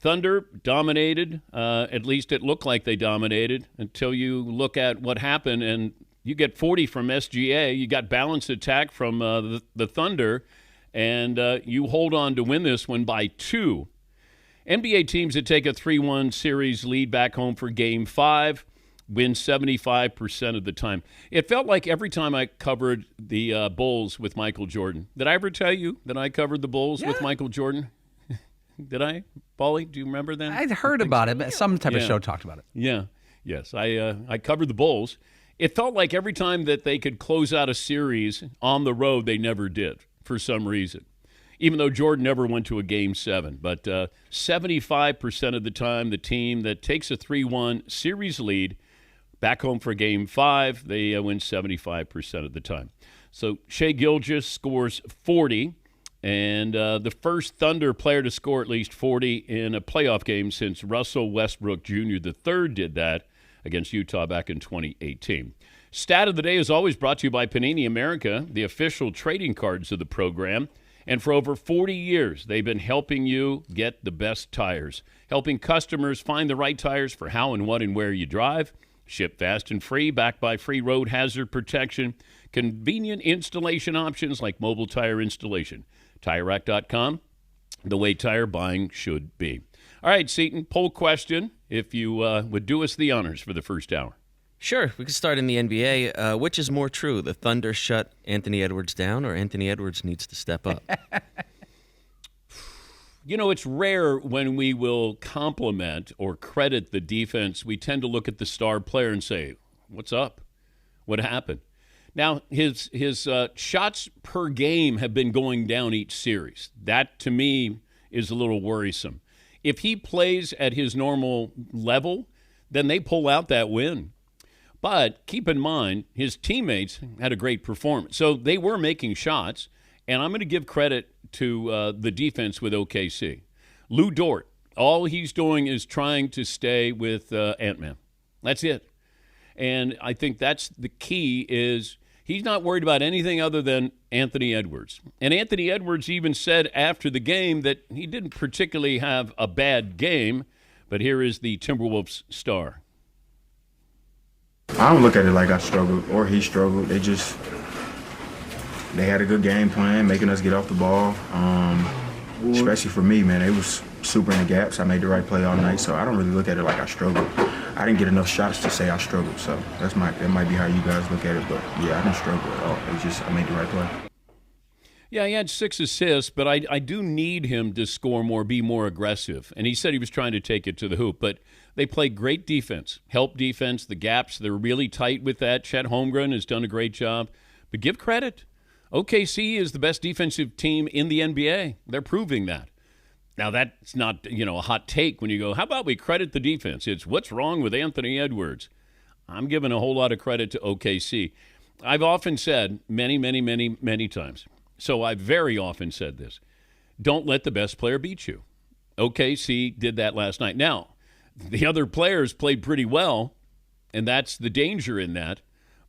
Thunder dominated. At least it looked like they dominated until you look at what happened, and you get 40 from SGA. You got balanced attack from the Thunder, and you hold on to win this one by 2. NBA teams that take a 3-1 series lead back home for Game 5 win 75% of the time. It felt like every time I covered the Bulls with Michael Jordan. Did I ever tell you that I covered the Bulls with Michael Jordan? Did I? Paulie, do you remember that? I'd heard about it, but some type of show talked about it. Yeah. Yes, I covered the Bulls. It felt like every time that they could close out a series on the road, they never did for some reason, even though Jordan never went to a Game 7. But 75% of the time, the team that takes a 3-1 series lead back home for Game 5, they win 75% of the time. So Shai Gilgeous scores 40, and the first Thunder player to score at least 40 in a playoff game since Russell Westbrook Jr. III did that against Utah back in 2018. Stat of the day is always brought to you by Panini America, the official trading cards of the program. And for over 40 years, they've been helping you get the best tires, helping customers find the right tires for how and what and where you drive. Ship fast and free, backed by free road hazard protection, convenient installation options like mobile tire installation. TireRack.com, the way tire buying should be. All right, Seton, poll question, if you would do us the honors for the first hour. Sure, we could start in the NBA. Which is more true, the Thunder shut Anthony Edwards down or Anthony Edwards needs to step up? You know, it's rare when we will compliment or credit the defense. We tend to look at the star player and say, what's up? What happened? Now, his shots per game have been going down each series. That, to me, is a little worrisome. If he plays at his normal level, then they pull out that win. But keep in mind, his teammates had a great performance. So they were making shots, and I'm going to give credit to the defense with OKC. Lou Dort, all he's doing is trying to stay with Ant-Man. That's it. And I think that's the key is he's not worried about anything other than Anthony Edwards. And Anthony Edwards even said after the game that he didn't particularly have a bad game, but here is the Timberwolves star. I don't look at it like I struggled or he struggled. They had a good game plan, making us get off the ball. Especially for me, man, it was super in the gaps. I made the right play all night, so I don't really look at it like I struggled. I didn't get enough shots to say I struggled, so that might be how you guys look at it. But yeah, I didn't struggle at all. It's just I made the right play. Yeah, he had 6 assists, but I do need him to score more, be more aggressive. And he said he was trying to take it to the hoop, but they play great defense, help defense, the gaps. They're really tight with that. Chet Holmgren has done a great job. But give credit. OKC is the best defensive team in the NBA. They're proving that. Now, that's not, a hot take when you go, how about we credit the defense? It's what's wrong with Anthony Edwards. I'm giving a whole lot of credit to OKC. I've often said many, many, many, many times, so I've very often said this, don't let the best player beat you. OKC did that last night. Now, the other players played pretty well, and that's the danger in that.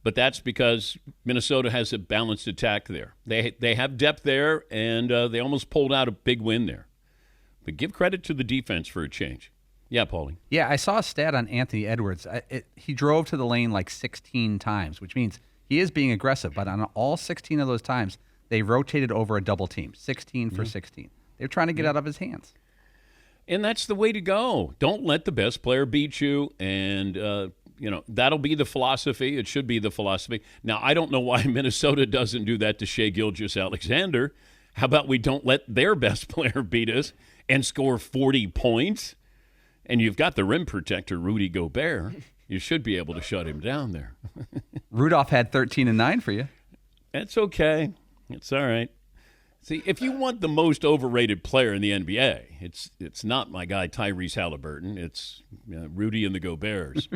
But that's because Minnesota has a balanced attack there. They have depth there, and they almost pulled out a big win there. But give credit to the defense for a change. Yeah, Paulie. Yeah, I saw a stat on Anthony Edwards. He drove to the lane like 16 times, which means he is being aggressive. But on all 16 of those times, they rotated over a double team, 16 for 16. They're trying to get out of his hands. And that's the way to go. Don't let the best player beat you, and that'll be the philosophy. It should be the philosophy. Now, I don't know why Minnesota doesn't do that to Shai Gilgeous-Alexander. How about we don't let their best player beat us and score 40 points? And you've got the rim protector, Rudy Gobert. You should be able to shut him down there. Rudolph had 13 and 9 for you. That's okay. It's all right. See, if you want the most overrated player in the NBA, it's not my guy Tyrese Halliburton. It's Rudy and the Goberts.